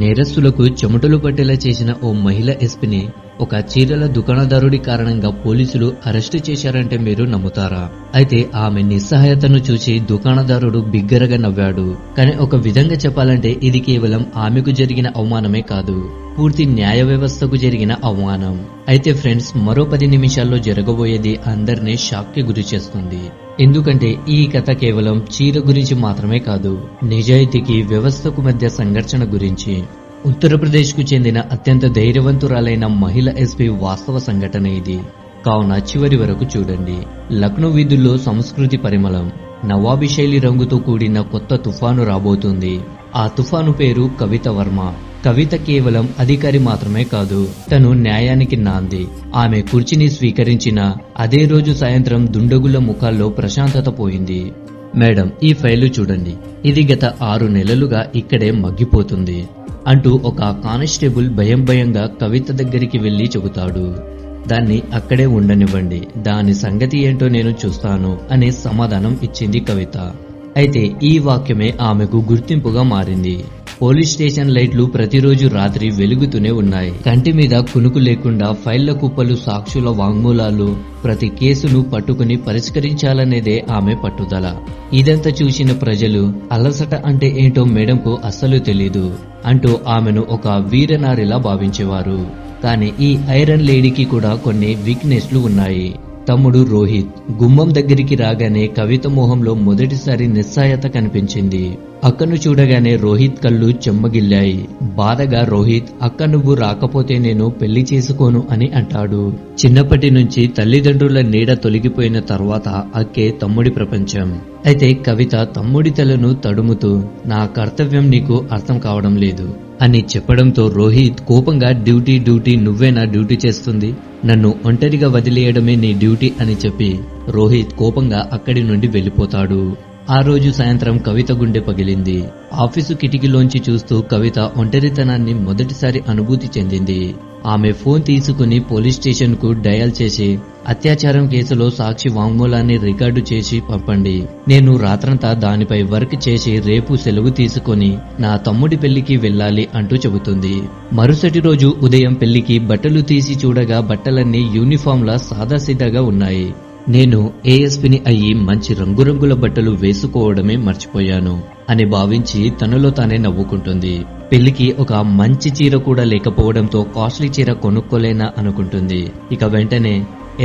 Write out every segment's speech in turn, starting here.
నేరస్తులకు చెమటలు పట్టేలా చేసిన ఓ మహిళ ఎస్పీని ఒక చీరల దుకాణదారుడి కారణంగా పోలీసులు అరెస్టు చేశారంటే మీరు నమ్ముతారా? అయితే ఆమె నిస్సహాయతను చూసి దుకాణదారుడు బిగ్గరగా నవ్వాడు. కానీ ఒక విధంగా చెప్పాలంటే ఇది కేవలం ఆమెకు జరిగిన అవమానమే కాదు, పూర్తి న్యాయ వ్యవస్థకు జరిగిన అవమానం. అయితే ఫ్రెండ్స్, మరో 10 నిమిషాల్లో జరగబోయేది అందరినీ షాక్ కి గురి చేస్తుంది. ఎందుకంటే ఈ కథ కేవలం చీర గురించి మాత్రమే కాదు, నిజాయితీకి వ్యవస్థకు మధ్య సంఘర్షణ గురించి. ఉత్తరప్రదేశ్ కు చెందిన అత్యంత ధైర్యవంతురాలైన మహిళ ఎస్పీ వాస్తవ సంఘటన ఇది. కావున చివరి వరకు చూడండి. లక్నో వీధుల్లో సంస్కృతి పరిమళం, నవాబీ శైలి రంగుతో కూడిన కొత్త తుఫాను రాబోతుంది. ఆ తుఫాను పేరు కవిత వర్మ. కవిత కేవలం అధికారి మాత్రమే కాదు, తను న్యాయానికి నాంది. ఆమె కుర్చీని స్వీకరించిన అదే రోజు సాయంత్రం దుండగుల ముఖాల్లో ప్రశాంతత పోయింది. మేడం, ఈ ఫైలు చూడండి, ఇది గత 6 నెలలుగా ఇక్కడే మగ్గిపోతుంది అంటూ ఒక కానిస్టేబుల్ భయంగా కవిత దగ్గరికి వెళ్లి చెబుతాడు. దాన్ని అక్కడే ఉండనివ్వండి, దాని సంగతి ఏంటో నేను చూస్తాను అనే సమాధానం ఇచ్చింది కవిత. అయితే ఈ వాక్యమే ఆమెకు గుర్తింపుగా మారింది. పోలీస్ స్టేషన్ లైట్లు ప్రతిరోజు రాత్రి వెలుగుతూనే ఉన్నాయి. కంటి మీద కునుకు లేకుండా ఫైళ్ల కుప్పలు, సాక్షుల వాంగ్మూలాలు, ప్రతి కేసును పట్టుకుని పరిష్కరించాలనేదే ఆమె పట్టుదల. ఇదంతా చూసిన ప్రజలు అలసట అంటే ఏంటో మేడంకు అస్సలు తెలీదు అంటూ ఆమెను ఒక వీరనారిలా భావించేవారు. కానీ ఈ ఐరన్ లేడీకి కూడా కొన్ని వీక్నెస్లు ఉన్నాయి. తమ్ముడు రోహిత్ గుమ్మం దగ్గరికి రాగానే కవిత మోహంలో మొదటిసారి నిస్సాయత కనిపించింది. అక్కను చూడగానే రోహిత్ కళ్ళు చెమ్మగిల్లాయి. బాధగా రోహిత్, అక్క నువ్వు రాకపోతే నేను పెళ్లి చేసుకోను అని అంటాడు. చిన్నప్పటి నుంచి తల్లిదండ్రుల నీడ తొలగిపోయిన తర్వాత అక్కే తమ్ముడి ప్రపంచం. అయితే కవిత తమ్ముడి తలను తడుముతూ, నా కర్తవ్యం నీకు అర్థం కావడం లేదు అని చెప్పడంతో రోహిత్ కోపంగా, డ్యూటీ నువ్వేనా డ్యూటీ చేస్తుంది? నన్ను ఒంటరిగా వదిలేయడమే నీ డ్యూటీ అని చెప్పి రోహిత్ కోపంగా అక్కడి నుండి వెళ్లిపోతాడు. ఆ రోజు సాయంత్రం కవిత గుండె పగిలింది. ఆఫీసు కిటికీలోంచి చూస్తూ కవిత ఒంటరితనాన్ని మొదటిసారి అనుభూతి చెందింది. ఆమె ఫోన్ తీసుకుని పోలీస్ స్టేషన్ కు డయల్ చేసి, అత్యాచారం కేసులో సాక్షి వాంగ్మూలాన్ని రికార్డు చేసి పంపండి. నేను రాత్రంతా దానిపై వర్క్ చేసి రేపు సెలవు తీసుకొని నా తమ్ముడి పెళ్లికి వెళ్లాలి అంటూ చెబుతుంది. మరుసటి రోజు ఉదయం పెళ్లికి బట్టలు తీసి చూడగా బట్టలన్నీ యూనిఫామ్లా సాదాసీదాగా ఉన్నాయి. నేను ఏఎస్పీని అయ్యి మంచి రంగురంగుల బట్టలు వేసుకోవడమే మర్చిపోయాను అని భావించి తనలో తానే నవ్వుకుంటుంది. పెళ్లికి ఒక మంచి చీర కూడా లేకపోవడంతో కాస్ట్లీ చీర కొనుక్కోలేనా అనుకుంటుంది. ఇక వెంటనే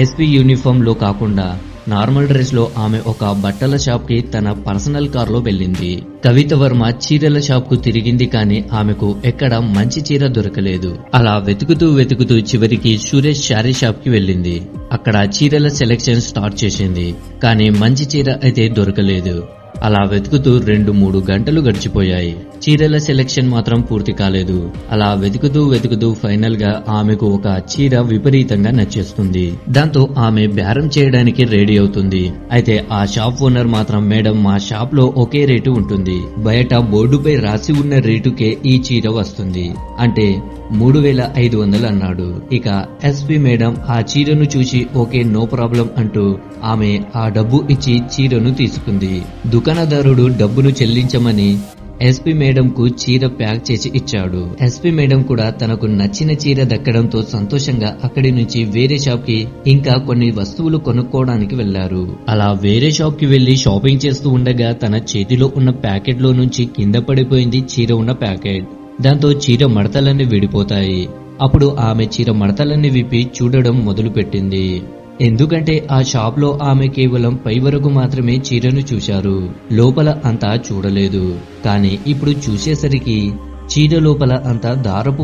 ఎస్పీ యూనిఫామ్ లో కాకుండా నార్మల్ డ్రెస్ లో ఆమె ఒక బట్టల షాప్ కి తన పర్సనల్ కార్ లో వెళ్ళింది. కవిత వర్మ చీరల షాప్ కు తిరిగింది, కానీ ఆమెకు ఎక్కడ మంచి చీర దొరకలేదు. అలా వెతుకుతూ చివరికి సురేష్ శారీ షాప్ కి వెళ్ళింది. అక్కడ చీరల సెలెక్షన్ స్టార్ట్ చేసింది, కానీ మంచి చీర అయితే దొరకలేదు. అలా వెతుకుతూ 2-3 గంటలు గడిచిపోయాయి. చీరల సెలెక్షన్ మాత్రం పూర్తి కాలేదు. అలా వెతుకుతూ ఫైనల్ గా ఆమెకు ఒక చీర విపరీతంగా నచ్చేస్తుంది. దాంతో ఆమె బేరం చేయడానికి రెడీ అవుతుంది. అయితే ఆ షాప్ ఓనర్ మాత్రం, మేడం, మా షాప్ లో ఒకే రేటు ఉంటుంది, బయట బోర్డుపై రాసి ఉన్న రేటుకే ఈ చీర వస్తుంది అంటే 3500 అన్నాడు. ఇక ఎస్పీ మేడం ఆ చీరను చూసి ఓకే, నో ప్రాబ్లం అంటూ ఆమె ఆ డబ్బు ఇచ్చి చీరను తీసుకుంది. దుకాణదారుడు డబ్బును చెల్లించమని ఎస్పీ మేడం కు చీర ప్యాక్ చేసి ఇచ్చాడు. ఎస్పీ మేడం కూడా తనకు నచ్చిన చీర దక్కడంతో సంతోషంగా అక్కడి నుంచి వేరే షాప్ కి ఇంకా కొన్ని వస్తువులు కొనుక్కోవడానికి వెళ్లారు. అలా వేరే షాప్ కి వెళ్లి షాపింగ్ చేస్తూ ఉండగా తన చేతిలో ఉన్న ప్యాకెట్ లో నుంచి కింద పడిపోయింది చీర ఉన్న ప్యాకెట్. దాంతో చీర మడతలన్నీ విడిపోతాయి. అప్పుడు ఆమె చీర మడతలన్నీ విప్పి చూడడం మొదలు పెట్టింది. ఎందుకంటే ఆ షాప్ లో ఆమె కేవలం పై వరకు మాత్రమే చీరను చూశారు, లోపల అంతా చూడలేదు. కానీ ఇప్పుడు చూసేసరికి చీర లోపల అంతా దారపు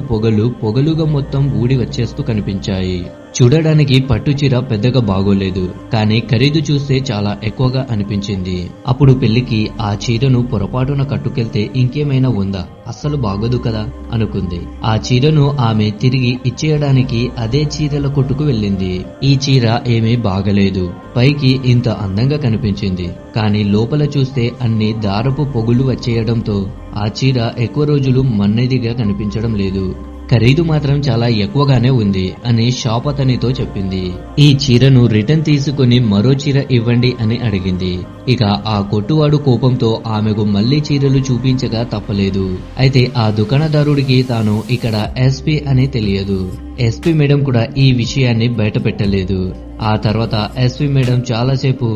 పొగలుగా మొత్తం ఊడి వచ్చేస్తూ కనిపించాయి. చూడడానికి పట్టు చీర పెద్దగా బాగోలేదు, కానీ ఖరీదు చూస్తే చాలా ఎక్కువగా అనిపించింది. అప్పుడు పెళ్లికి ఆ చీరను పొరపాటున కట్టుకెళ్తే ఇంకేమైనా ఉందా, అస్సలు బాగోదు కదా అనుకుంది. ఆ చీరను ఆమె తిరిగి ఇచ్చేయడానికి అదే చీరల కొట్టుకు వెళ్ళింది. ఈ చీర ఏమీ బాగలేదు, పైకి ఇంత అందంగా కనిపించింది, కానీ లోపల చూస్తే అన్ని దారపు పొగులు వచ్చేయడంతో ఆ చీర ఎక్కువ రోజులు మన్నెదిగా కనిపించడం లేదు. ఖరీదు మాత్రం చాలా ఎక్కువగానే ఉంది అని షాప్ అతనితో చెప్పింది. ఈ చీరను రిటర్న్ తీసుకుని మరో చీర ఇవ్వండి అని అడిగింది. ఇక ఆ కొట్టువాడు కోపంతో ఆమెకు మళ్లీ చీరలు చూపించగా తప్పలేదు. అయితే ఆ దుకాణదారుడికి తాను ఇక్కడ ఎస్పీ అని తెలియదు. ఎస్పీ మేడం కూడా ఈ విషయాన్ని బయట పెట్టలేదు. ఆ తర్వాత ఎస్పీ మేడం చాలాసేపు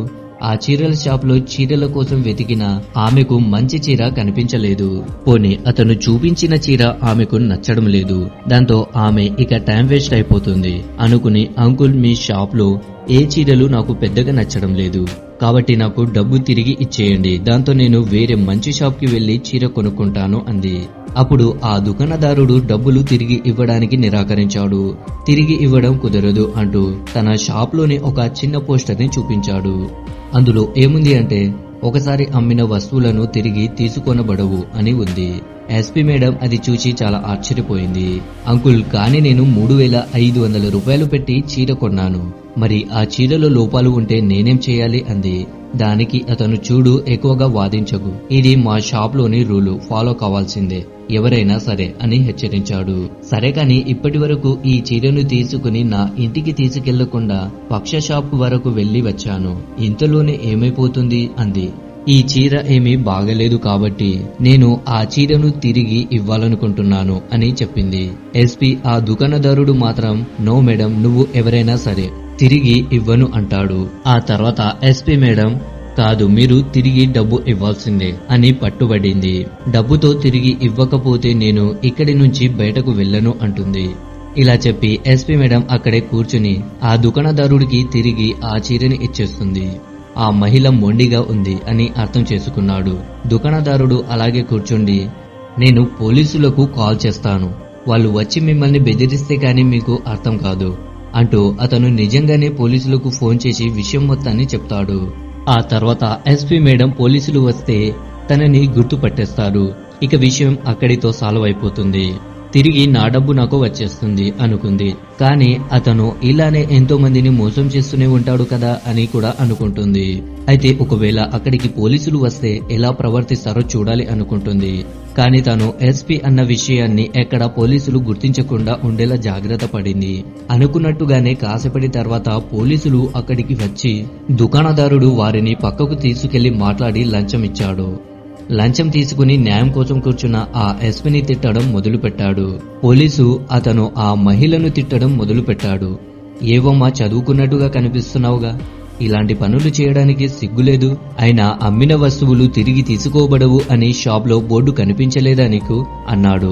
ఆ చీరల షాప్ లో చీరల కోసం వెతికినా ఆమెకు మంచి చీర కనిపించలేదు. పోనీ అతను చూపించిన చీర ఆమెకు నచ్చడం లేదు. దాంతో ఆమె ఇక టైం వేస్ట్ అయిపోతుంది అనుకుని, అంకుల్ మీ షాప్ లో ఏ చీరలు నాకు పెద్దగా నచ్చడం లేదు కాబట్టి నాకు డబ్బు తిరిగి ఇచ్చేయండి, దాంతో నేను వేరే మంచి షాప్ కి వెళ్లి చీర కొనుక్కుంటాను అంది. అప్పుడు ఆ దుకాణదారుడు డబ్బులు తిరిగి ఇవ్వడానికి నిరాకరించాడు. తిరిగి ఇవ్వడం కుదరదు అంటూ తన షాప్ లోని ఒక చిన్న పోస్టర్ ని చూపించాడు. అందులో ఏముంది అంటే, ఒకసారి అమ్మిన వస్తువులను తిరిగి తీసుకొనబడవు అని ఉంది. ఎస్పీ మేడం అది చూసి చాలా ఆశ్చర్యపోయింది. అంకుల్, కానీ నేను 3,500 రూపాయలు పెట్టి చీర కొన్నాను, మరి ఆ చీరలో లోపాలు ఉంటే నేనేం చేయాలి అంది. దానికి అతను, చూడు, ఎక్కువగా వాదించకు, ఇది మా షాప్ లోని రూలు, ఫాలో కావాల్సిందే ఎవరైనా సరే అని హెచ్చరించాడు. సరే కాని ఇప్పటి వరకు ఈ చీరను తీసుకుని నా ఇంటికి తీసుకెళ్లకుండా పక్ష షాప్ వరకు వెళ్లి వచ్చాను, ఇంతలోనే ఏమైపోతుంది అంది. ఈ చీర ఏమీ బాగలేదు కాబట్టి నేను ఆ చీరను తిరిగి ఇవ్వాలనుకుంటున్నాను అని చెప్పింది. ఎస్పీ ఆ దుకాణదారుడు మాత్రం, నో మేడం, నువ్వు ఎవరైనా సరే తిరిగి ఇవ్వను అంటాడు. ఆ తర్వాత ఎస్పీ మేడం, కాదు, మీరు తిరిగి డబ్బు ఇవ్వాల్సిందే అని పట్టుబడింది. డబ్బుతో తిరిగి ఇవ్వకపోతే నేను ఇక్కడి నుంచి బయటకు వెళ్ళను అంటుంది. ఇలా చెప్పి ఎస్పీ మేడం అక్కడే కూర్చుని ఆ దుకాణదారుడికి తిరిగి ఆ చీరని ఇచ్చేస్తుంది. ఆ మహిళ మొండిగా ఉంది అని అర్థం చేసుకున్నాడు. దుకాణదారుడు అలాగే కూర్చుండి, నేను పోలీసులకు కాల్ చేస్తాను, వాళ్ళు వచ్చి మిమ్మల్ని బెదిరిస్తే కానీ మీకు అర్థం కాదు అంటూ అతను నిజంగానే పోలీసులకు ఫోన్ చేసి విషయం మొత్తాన్ని చెప్తాడు. ఆ తర్వాత ఎస్పీ మేడం పోలీసులు వస్తే తనని గుర్తుపట్టేస్తారు. ఇక విషయం అక్కడితో సాల్వ్ అయిపోతుంది. తిరిగి నా డబ్బు నాకు వచ్చేస్తుంది అనుకుంది. కానీ అతను ఇలానే ఎంతో మందిని మోసం చేస్తూనే ఉంటాడు కదా అని కూడా అనుకుంటుంది. అయితే ఒకవేళ అక్కడికి పోలీసులు వస్తే ఎలా ప్రవర్తిస్తారో చూడాలి అనుకుంటుంది. కానీ తాను ఎస్పీ అన్న విషయాన్ని ఎక్కడ పోలీసులు గుర్తించకుండా ఉండేలా జాగ్రత్త పడింది. అనుకున్నట్టుగానే కాసేపటి తర్వాత పోలీసులు అక్కడికి వచ్చి దుకాణదారుడు వారిని పక్కకు తీసుకెళ్లి మాట్లాడి లంచం ఇచ్చాడు. లంచం తీసుకుని న్యాయం కోసం కూర్చున్న ఆ ఎస్పీని తిట్టడం మొదలుపెట్టాడు. పోలీసు అతను ఆ మహిళను తిట్టడం మొదలుపెట్టాడు. ఏవమ్మా, చదువుకున్నట్టుగా కనిపిస్తున్నావుగా, ఇలాంటి పనులు చేయడానికి సిగ్గులేదు, అయినా అమ్మిన వస్తువులు తిరిగి తీసుకోబడవు అని షాప్ లో బోర్డు కనిపించలేదా నీకు అన్నాడు.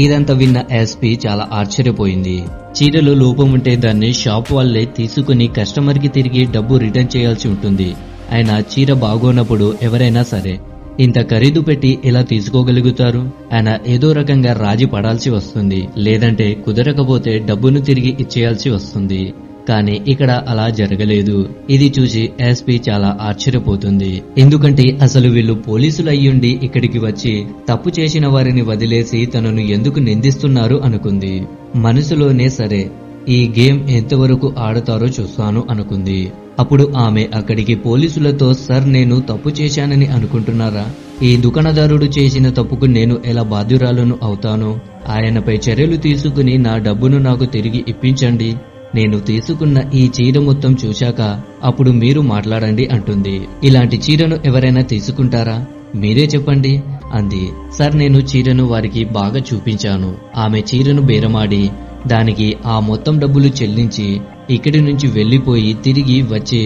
ఇదంతా విన్న ఎస్పీ చాలా ఆశ్చర్యపోయింది. చీరలో లోపం ఉంటే దాన్ని షాప్ వాళ్లే తీసుకుని కస్టమర్ కి తిరిగి డబ్బు రిటర్న్ చేయాల్సి ఉంటుంది. అయినా చీర బాగోనప్పుడు ఎవరైనా సరే ఇంత ఖరీదు పెట్టి ఎలా తీసుకోగలుగుతారు? ఆయన ఏదో రకంగా రాజీ పడాల్సి వస్తుంది, లేదంటే కుదరకపోతే డబ్బును తిరిగి ఇచ్చేయాల్సి వస్తుంది. కానీ ఇక్కడ అలా జరగలేదు. ఇది చూసి ఎస్పీ చాలా ఆశ్చర్యపోతుంది. ఎందుకంటే అసలు వీళ్ళు పోలీసులు అయ్యుండి ఇక్కడికి వచ్చి తప్పు చేసిన వారిని వదిలేసి తనను ఎందుకు నిందిస్తున్నారు అనుకుంది. మనసులోనే సరే, ఈ గేమ్ ఎంతవరకు ఆడతారో చూస్తాను అనుకుంది. అప్పుడు ఆమె అక్కడికి పోలీసులతో, సార్, నేను తప్పు చేశానని అనుకుంటున్నారా? ఈ దుకాణదారుడు చేసిన తప్పుకు నేను ఎలా బాధ్యురాలను అవుతాను? ఆయనపై చర్యలు తీసుకుని నా డబ్బును నాకు తిరిగి ఇప్పించండి. నేను తీసుకున్న ఈ చీర మొత్తం చూశాక అప్పుడు మీరు మాట్లాడండి అంటుంది. ఇలాంటి చీరను ఎవరైనా తీసుకుంటారా? మీరే చెప్పండి అంది. సార్, నేను చీరను వారికి బాగా చూపించాను. ఆమె చీరను బేరమాడి దానికి ఆ మొత్తం డబ్బులు చెల్లించి ఇక్కడి నుంచి వెళ్లిపోయి తిరిగి వచ్చి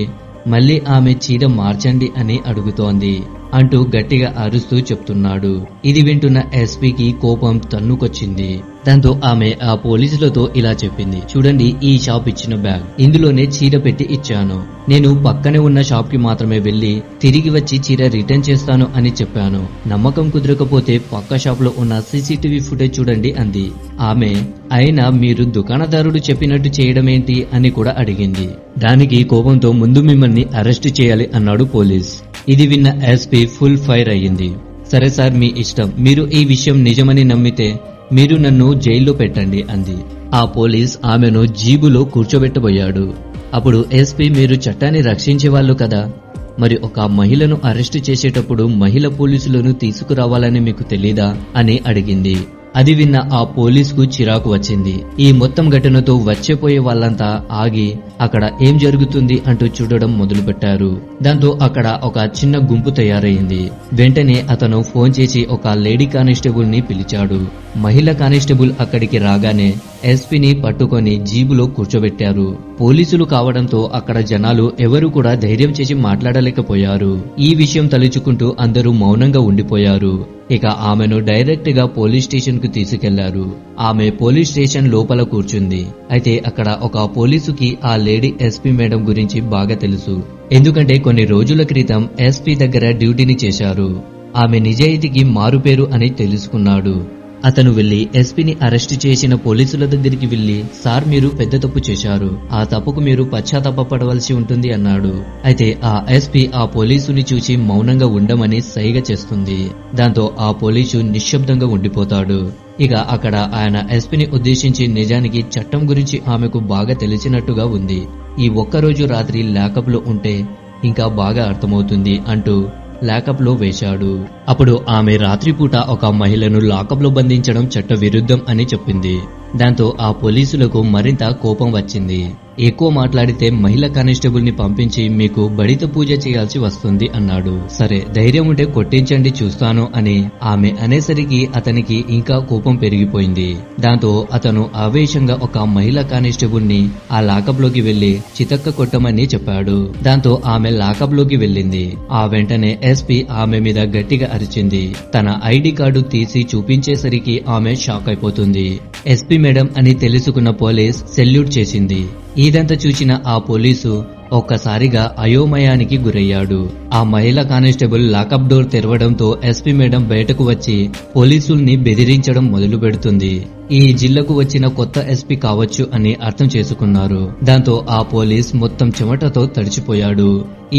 మళ్లీ ఆమె చీర మార్చండి అని అడుగుతోంది అంటూ గట్టిగా అరుస్తూ చెప్తున్నాడు. ఇది వింటున్న ఎస్పీకి కోపం తన్నుకొచ్చింది. దాంతో ఆమె ఆ పోలీసులతో ఇలా చెప్పింది, చూడండి, ఈ షాప్ ఇచ్చిన బ్యాగ్ ఇందులోనే చీర పెట్టి ఇచ్చాను. నేను పక్కనే ఉన్న షాప్ కి మాత్రమే వెళ్లి తిరిగి వచ్చి చీర రిటర్న్ చేస్తాను అని చెప్పాను. నమ్మకం కుదరకపోతే పక్క షాప్ లో ఉన్న సీసీటీవీ ఫుటేజ్ చూడండి అంది. ఆమె, అయినా మీరు దుకాణదారుడు చెప్పినట్టు చేయడమేంటి అని కూడా అడిగింది. దానికి కోపంతో, ముందు మిమ్మల్ని అరెస్టు చేయాలి అన్నాడు పోలీస్. ఇది విన్న ఎస్పీ ఫుల్ ఫైర్ అయ్యింది. సరే సార్, మీ ఇష్టం, మీరు ఈ విషయం నిజమని నమ్మితే మీరు నన్ను జైల్లో పెట్టండి అంది. ఆ పోలీస్ ఆమెను జీబులో కూర్చోబెట్టబోయాడు. అప్పుడు ఎస్పీ, మీరు చట్టాన్ని రక్షించే వాళ్ళు కదా, మరి ఒక మహిళను అరెస్టు చేసేటప్పుడు మహిళ పోలీసులను తీసుకురావాలని మీకు తెలీదా అని అడిగింది. అది విన్న ఆ పోలీసుకు చిరాకు వచ్చింది. ఈ మొత్తం ఘటనతో వచ్చేపోయే వాళ్ళంతా ఆగి అక్కడ ఏం జరుగుతుంది అంటూ చూడడం మొదలుపెట్టారు. దాంతో అక్కడ ఒక చిన్న గుంపు తయారైంది. వెంటనే అతను ఫోన్ చేసి ఒక లేడీ కానిస్టేబుల్ ని పిలిచాడు. మహిళా కానిస్టేబుల్ అక్కడికి రాగానే ఎస్పీని పట్టుకొని జీబులో కూర్చోబెట్టారు. పోలీసులు కావడంతో అక్కడ జనాలు ఎవరు కూడా ధైర్యం చేసి మాట్లాడలేకపోయారు. ఈ విషయం తలుచుకుంటూ అందరూ మౌనంగా ఉండిపోయారు. ఇక ఆమెను డైరెక్ట్ గా పోలీస్ స్టేషన్ కు తీసుకెళ్లారు. ఆమె పోలీస్ స్టేషన్ లోపల కూర్చుంది. అయితే అక్కడ ఒక పోలీసుకి ఆ లేడీ ఎస్పీ మేడం గురించి బాగా తెలుసు. ఎందుకంటే కొన్ని రోజుల క్రితం ఎస్పీ దగ్గర డ్యూటీని చేశారు. ఆమె నిజాయితీకి మారుపేరు అని తెలుసుకున్నాడు. అతను వెళ్లి ఎస్పీని అరెస్ట్ చేసిన పోలీసుల దగ్గరికి వెళ్లి, సార్ మీరు పెద్ద తప్పు చేశారు, ఆ తప్పుకు మీరు పశ్చాత్తాపపడవలసి ఉంటుంది అన్నాడు. అయితే ఆ ఎస్పీ ఆ పోలీసుని చూసి మౌనంగా ఉండమని సైగ చేస్తుంది. దాంతో ఆ పోలీసు నిశ్శబ్దంగా ఉండిపోతాడు. ఇక అక్కడ ఆయన ఎస్పీని ఉద్దేశించి, నిజానికి చట్టం గురించి ఆమెకు బాగా తెలిసినట్టుగా ఉంది, ఈ ఒక్కరోజు రాత్రి లాకప్ లో ఉంటే ఇంకా బాగా అర్థమవుతుంది అంటూ లాకప్ లో వేశాడు. అప్పుడు ఆమె రాత్రిపూట ఒక మహిళను లాకప్ లో బంధించడం చట్ట విరుద్ధం అని చెప్పింది. దాంతో ఆ పోలీసులకు మరింత కోపం వచ్చింది. ఎక్కువ మాట్లాడితే మహిళా కానిస్టేబుల్ ని పంపించి మీకు బడిత పూజ చేయాల్సి వస్తుంది అన్నాడు. సరే ధైర్యం ఉంటే కొట్టించండి చూస్తాను అని ఆమె అనేసరికి అతనికి ఇంకా కోపం పెరిగిపోయింది. దాంతో అతను ఆవేశంగా ఒక మహిళా కానిస్టేబుల్ ని ఆ లాకప్ లోకి వెళ్లి చితక్క కొట్టమని చెప్పాడు. దాంతో ఆమె లాకప్ లోకి వెళ్ళింది. ఆ వెంటనే ఎస్పీ ఆమె మీద గట్టిగా అరిచింది. తన ఐడి కార్డు తీసి చూపించేసరికి ఆమె షాక్ అయిపోతుంది. ఎస్పీ మేడం అని తెలుసుకున్న పోలీస్ సెల్యూట్ చేసింది. ఇదంతా చూసిన ఆ పోలీసు ఒక్కసారిగా అయోమయానికి గురయ్యాడు. ఆ మహిళా కానిస్టేబుల్ లాకప్ డోర్ తెరవడంతో ఎస్పీ మేడం బయటకు వచ్చి పోలీసుల్ని బెదిరించడం మొదలు పెడుతుంది. ఈ జిల్లాకు వచ్చిన కొత్త ఎస్పీ కావచ్చు అని అర్థం చేసుకున్నారు. దాంతో ఆ పోలీస్ మొత్తం చెమటతో తడిచిపోయాడు.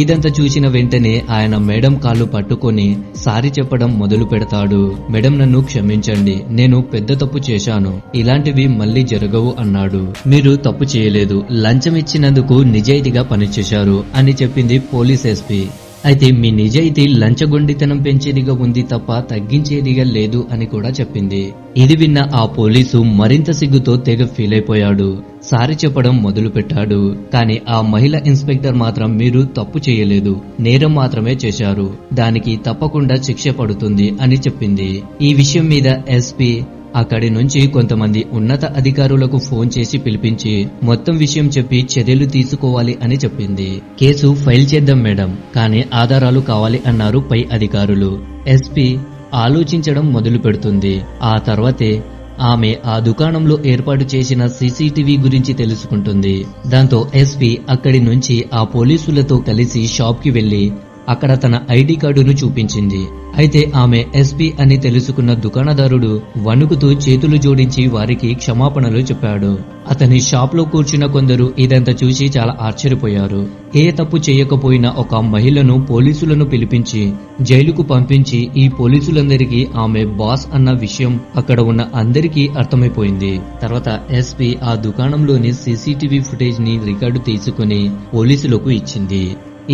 ఇదంతా చూసిన వెంటనే ఆయన మేడం కాళ్ళు పట్టుకొని సారీ చెప్పడం మొదలు పెడతాడు. మేడం నన్ను క్షమించండి, నేను పెద్ద తప్పు చేశాను, ఇలాంటివి మళ్లీ జరగవు అన్నాడు. మీరు తప్పు చేయలేదు, లంచం ఇచ్చినందుకు నిజాయితీగా పనిచేశారు అని చెప్పింది పోలీస్ ఎస్పీ. అయితే మీ నిజాయితీ లంచగొండితనం పెంచేదిగా ఉంది తప్ప తగ్గించేదిగా లేదు అని కూడా చెప్పింది. ఇది విన్న ఆ పోలీసు మరింత సిగ్గుతో తెగ ఫీల్ అయిపోయాడు. సారీ చెప్పడం మొదలు పెట్టాడు. కానీ ఆ మహిళా ఇన్స్పెక్టర్ మాత్రం మీరు తప్పు చేయలేదు, నేరం మాత్రమే చేశారు, దానికి తప్పకుండా శిక్ష పడుతుంది అని చెప్పింది. ఈ విషయం మీద ఎస్పీ అక్కడి నుంచి కొంతమంది ఉన్నత అధికారులకు ఫోన్ చేసి పిలిపించి మొత్తం విషయం చెప్పి చర్యలు తీసుకోవాలి అని చెప్పింది. కేసు ఫైల్ చేద్దాం మేడం, కానీ ఆధారాలు కావాలి అన్నారు పై అధికారులు. ఎస్పీ ఆలోచించడం మొదలు పెడుతుంది. ఆ తర్వాతే ఆమె ఆ దుకాణంలో ఏర్పాటు చేసిన సీసీటీవీ గురించి తెలుసుకుంటుంది. దాంతో ఎస్పీ అక్కడి నుంచి ఆ పోలీసులతో కలిసి షాప్ కి వెళ్లి అక్కడ తన ఐడి కార్డును చూపించింది. అయితే ఆమె ఎస్పీ అని తెలుసుకున్న దుకాణదారుడు వణుకుతూ చేతులు జోడించి వారికి క్షమాపణలు చెప్పాడు. అతని షాప్ లో కూర్చున్న కొందరు ఇదంతా చూసి చాలా ఆశ్చర్యపోయారు. ఏ తప్పు చేయకపోయినా ఒక మహిళను పోలీసులను పిలిపించి జైలుకు పంపించి ఈ పోలీసులందరికీ ఆమె బాస్ అన్న విషయం అక్కడ ఉన్న అందరికీ అర్థమైపోయింది. తర్వాత ఎస్పీ ఆ దుకాణంలోని సీసీటీవీ ఫుటేజ్ ని రికార్డు తీసుకుని పోలీసులకు ఇచ్చింది.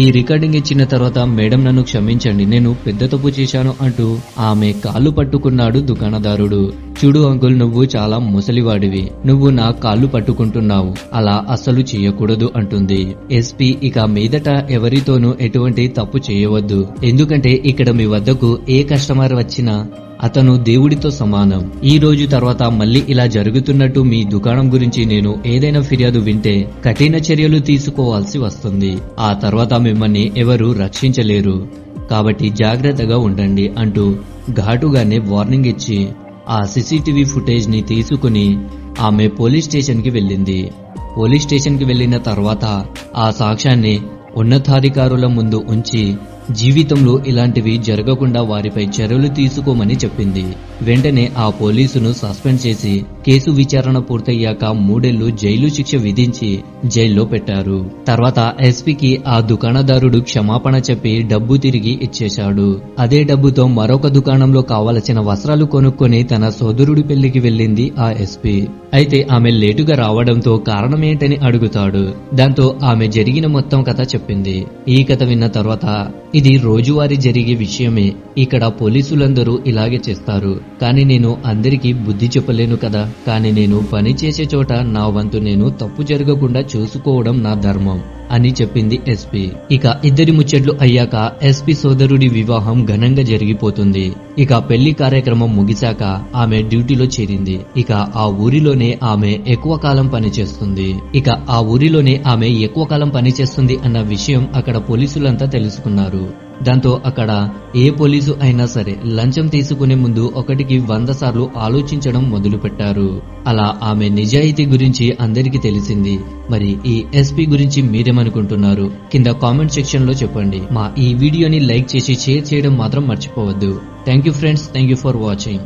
ఈ రికార్డింగ్ ఇచ్చిన తర్వాత మేడం నన్ను క్షమించండి, నేను పెద్ద తప్పు చేశాను అంటూ ఆమె కాళ్ళు పట్టుకున్నాడు దుకాణదారుడు. చూడు అంకుల్, నువ్వు చాలా ముసలివాడివి, నువ్వు నా కాళ్ళు పట్టుకుంటున్నావు, అలా అస్సలు చేయకూడదు అంటుంది. ఎస్పీ ఇక మీదట ఎవరితోనూ ఎటువంటి తప్పు చేయవద్దు, ఎందుకంటే ఇక్కడ మీ వద్దకు ఏ కస్టమర్ వచ్చినా అతను దేవుడితో సమానం. ఈ రోజు తర్వాత మళ్ళీ ఇలా జరుగుతున్నట్టు మీ దుకాణం గురించి నేను ఏదైనా ఫిర్యాదు వింటే కఠిన చర్యలు తీసుకోవాల్సి వస్తుంది. ఆ తర్వాత మిమ్మల్ని ఎవరు రక్షించలేరు, కాబట్టి జాగ్రత్తగా ఉండండి అంటూ ఘాటుగానే వార్నింగ్ ఇచ్చి ఆ సీసీటీవీ ఫుటేజ్ ని తీసుకుని ఆమె పోలీస్ స్టేషన్ కి వెళ్ళింది. పోలీస్ స్టేషన్ కి వెళ్లిన తర్వాత ఆ సాక్ష్యాన్ని ఉన్నతాధికారుల ముందు ఉంచి జీవితంలో ఇలాంటివి జరగకుండా వారిపై చర్యలు తీసుకోమని చెప్పింది. వెంటనే ఆ పోలీసును సస్పెండ్ చేసి కేసు విచారణ పూర్తయ్యాక 3 ఏళ్లు జైలు శిక్ష విధించి జైల్లో పెట్టారు. తర్వాత ఎస్పీకి ఆ దుకాణదారుడు క్షమాపణ చెప్పి డబ్బు తిరిగి ఇచ్చేశాడు. అదే డబ్బుతో మరొక దుకాణంలో కావలసిన వస్త్రాలు కొనుక్కొని తన సోదరుడి పెళ్లికి వెళ్ళింది ఆ ఎస్పీ. అయితే ఆమె లేటుగా రావడంతో కారణమేంటని అడుగుతాడు. దాంతో ఆమె జరిగిన మొత్తం కథ చెప్పింది. ఈ కథ విన్న తర్వాత ఇది రోజువారీ జరిగే విషయమే. ఇక్కడ పోలీసులందరూ ఇలాగే చేస్తారు. కానీ నేను అందరికీ బుద్ధి చెప్పలేను కదా. కానీ నేను పని చేసే చోట నా వంతు నేను తప్పు జరగకుండా చూసుకోవడం నా ధర్మం అని చెప్పింది ఎస్పీ. ఇక ఇద్దరి ముచ్చట్లు అయ్యాక ఎస్పీ సోదరుడి వివాహం ఘనంగా జరిగిపోతుంది. ఇక పెళ్లి కార్యక్రమం ముగిశాక ఆమె డ్యూటీలో చేరింది. ఇక ఆ ఊరిలోనే ఆమె ఎక్కువ కాలం పనిచేస్తుంది అన్న విషయం అక్కడ పోలీసులంతా తెలుసుకున్నారు. దాంతో అక్కడ ఏ పోలీసు అయినా సరే లంచం తీసుకునే ముందు 1కి 100 సార్లు ఆలోచించడం మొదలు పెట్టారు. అలా ఆమె నిజాయితీ గురించి అందరికీ తెలిసింది. మరి ఈ ఎస్పీ గురించి మీరేమనుకుంటున్నారు? కింద కామెంట్ సెక్షన్ లో చెప్పండి. మా ఈ వీడియోని లైక్ చేసి షేర్ చేయడం మాత్రం మర్చిపోవద్దు. Thank you friends, thank you for watching.